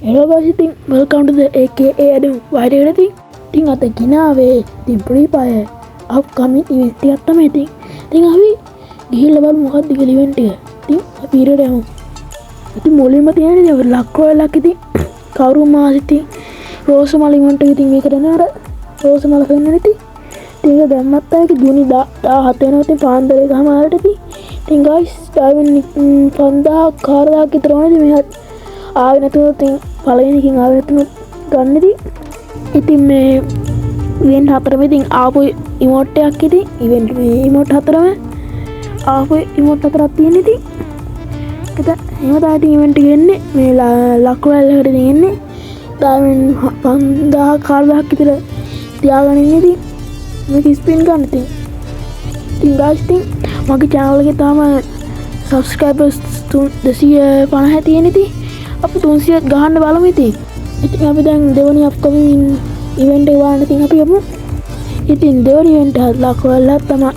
Hello guys, welcome to the AKA Adam Friday. Ting at the Kinawe, the Free Fire upcoming event. Ting Avi, Gil about Mohad the event here. Ting a period. The Molimatian, they were Lacroix Lakiti, Kauruma City, Rosamali want to think make another Rosamal Finity. Think of the Mata, Junida, Hateno, the Panda, Hamarati. Think guys, diving Panda, Kara, Kitron, we had. ආවෙනතුව තින් පලගෙන කින් ආවෙනතුන ගන්නදී ඉතින් මේ event හතරම ඉතින් ආපු ඉමෝට් එකක් ඉතින් event මේ ඉමෝට් හතරම ආපු ඉමෝට් හතරක් තියෙන ඉතින් ඒක එහෙම තමයි ඉතින් ඉවෙන්ට් එක එන්නේ මේ ලක්වැල් එකට ඉතින් එන්නේ ඩයමන්ඩ් 5000 4000ක් විතර තියාගෙන ඉන්නේ ඉතින් මේක ස්පින් ගන්න ඉතින් guys ඉතින් මගේ channel එකේ තාම subscribers 250 තියෙන ඉතින් අපි 300 ගහන්න බලමු ඉතින්. ඉතින් අපි දැන් දෙවනි අප්කමින් ඉවෙන්ට් එක වань ඉතින් අපි යමු. ඉතින් දෙවනි ඉවෙන්ට් එක ලක්වලක් තමයි.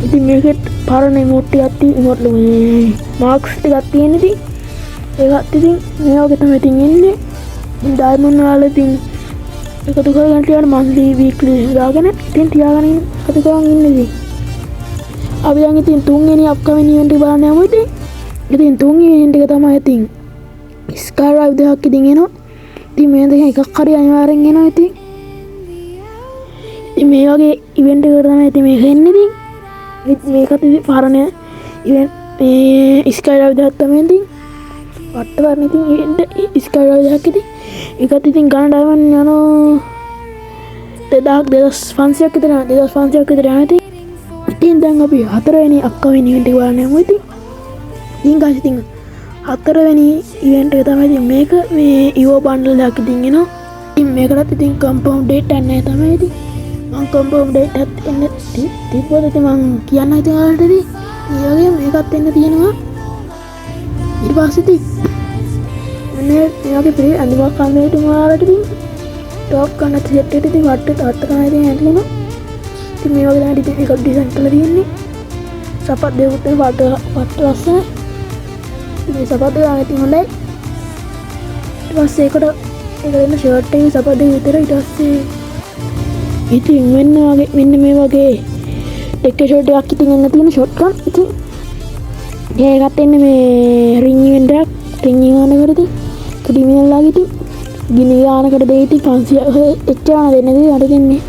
ඉතින් මේකෙත් පරණ ඉමෝට් ටිකක් තියෙන ඉමෝට් මේ මාක්ස් ටිකක් තියෙන ඉතින් ඒකත් ඉතින් මේ වගේ තමයි ඉතින් ඉන්නේ. ඩයමන්ඩ් වල ඉතින් එකතු කරගෙන තියන මන්ත්ලි වීක්ලි දාගෙන ඉතින් තියාගෙන එකතු කරන් ඉන්නේ ඉතින්. අපි දැන් ඉතින් තුන්වෙනි අප්කමින් ඉවෙන්ට් එක බලන්න යමු ඉතින්. ඉතින් තුන්වෙනි ඉවෙන්ට් එක තමයි ඉතින් Skydive දෙකක් ඉතින් එනවා. ඉතින් මේ දෙකෙන් එකක් හරි අනිවාර්යෙන් එනවා ඉතින්. ඉතින් මේ වගේ ඉවෙන්ට් එකකට තමයි ඉතින් මේක එන්නේ ඉතින්. මේකත් ඉතින් පරණ ඉවෙන්ට් මේ Skydive දෙකක් තමයි ඉතින්. වට්ට වර්ණ ඉතින් Skydive දෙකක් ඉතින්. ඒකත් ඉතින් ගන්න ඩයමන්ඩ් යනවා 2500ක් විතර 2500ක් විතර යනවා ඉතින්. ඉතින් දැන් අපි හතරවෙනි අප්කමින් ඉවෙන්ට් එක බලන්න යමු ඉතින්. ඉතින් guys ඉතින් හතරවෙනි ඉවෙන්ට් එක තමයි ඉතින් මේක මේ ඉවෝ බන්ඩල් එකක් ඉතින් එනවා. ඉතින් මේකටත් ඉතින් කම්පවුන්ඩ් ඩේට් එකක් නැහැ තමයි ඉතින්. මම කම්පවුන්ඩ් ඩේට් එකක් එන්න තිබ්බොත් ඉතින් මම කියන්න ඉතින් ඔයාලට ඉතින්. ඒ වගේම මේකත් එන්න තියෙනවා. ඊට පස්සේ ඉතින් මේ වගේ ප්‍රී අනිවා කන්නේ ඉතින් ඔයාලට ඉතින් ටොප් කරන සෙට් එකට ඉතින් වට්ට තමයි ඉතින් ඇතිවෙනවා. ඉතින් මේ වගේ තමයි ඉතින් ඒක ඩිසයින් කරලා තියෙන්නේ. සපත් දෙකක් තියෙන වට්ට ලස්සනයි. මේ සපත් දෙක ඉතින් හොඳයි. ඊට පස්සේ ඒකට දෙන්න ෂර්ට් එකේ සපත් දෙක විතර ඊට පස්සේ ඉතින් මෙන්න මේ වගේ ටෙක් ෂොට් එකක් ඉතින් එන්න තියෙන ෂොට් ගන් ඉතින් ඒකත් එන්නේ මේ රින් ඉවෙන්ට් එකක් රින් ඉවනකට ඉතින් ක්‍රිමිනල් ලාගේ ඉතින් ගිනි ගානකට දෙයි ඉතින් 500 එච්චරම දෙන්නේ ඉතින් අර දෙන්නේ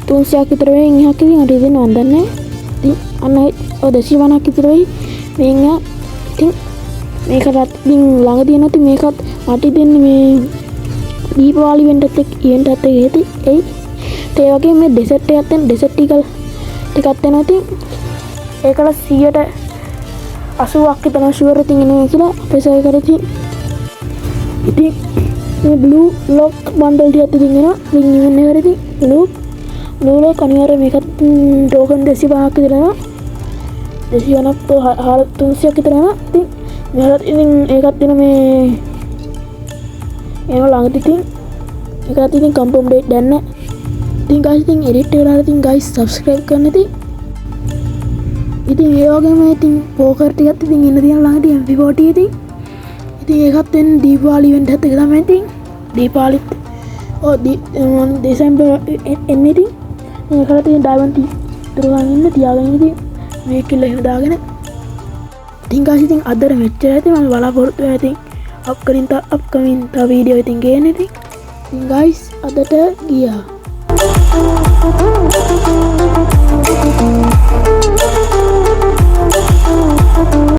300ක් විතර වෙයින් එකක් ඉතින් අර දෙන්න මන් දන්නේ ඉතින් අන්න ඔය 250ක් විතර වෙයි මේන් ඉතින් මේකටත් ඉතින් ළඟ තියෙනවා ඉතින් මේකත් මට දෙන්නේ මේ දීපාවලි ඉවෙන්ට් එකත් එක්ක ඒ වගේ මේ ඩෙසර්ට් එකක් තියෙන ඩෙසර්ට් ටිකක් තියෙනවා ඉතින් ඒකට 80ක් විතර ෂුවර් ඉතින් එනවා කියලා අපේ සර්වර් එකේ ඉතින් මේ බ්ලූ ලොක් බන්ඩල් ටිකක් ඉතින් එනවා රින් ඉවෙන්ට් එකට ඉතින් බ්ලූ ලොක් අනිවාර්යයෙන් මේකත් ටෝකන් 250ක් විතර එනවා 250ක් 300ක් විතර එනවා ඉතින් මේකත් ඉතින් ඒකත් තියෙන මේ ඒව ළඟට ඉතින් ඒකත් ඉතින් කම්පවුන්ඩ් ඩේට් දැන් නැහැ. ඉතින් guys ඉතින් edit කරලා ඉතින් guys subscribe කරන්න ඉතින් ඒ වගේම ඉතින් පෝකර් ටිකත් ඉතින් එන්න තියෙන ළඟට MP40 ඉතින් ඒකත් වෙන්නේ දීපාවලි ඉවෙන්ට් එකත් එක තමයි ඉතින් දීපාවලිත් දෙසැම්බර් එන්නේ ඉතින් ඒකට ඉතින් ඩයමන්ඩ් තුරගන් ඉන්න තියාගෙන ඉතින් මේ කිල්ල එහෙම දාගෙන ඉතින් guys ඉතින් අදට මෙච්චරයි ඉතින් මම බලාපොරොත්තු වෙනවා ඉතින් අප්කමින් තව වීඩියෝ ඉතින් ගේන්න ඉතින් guys අදට ගියා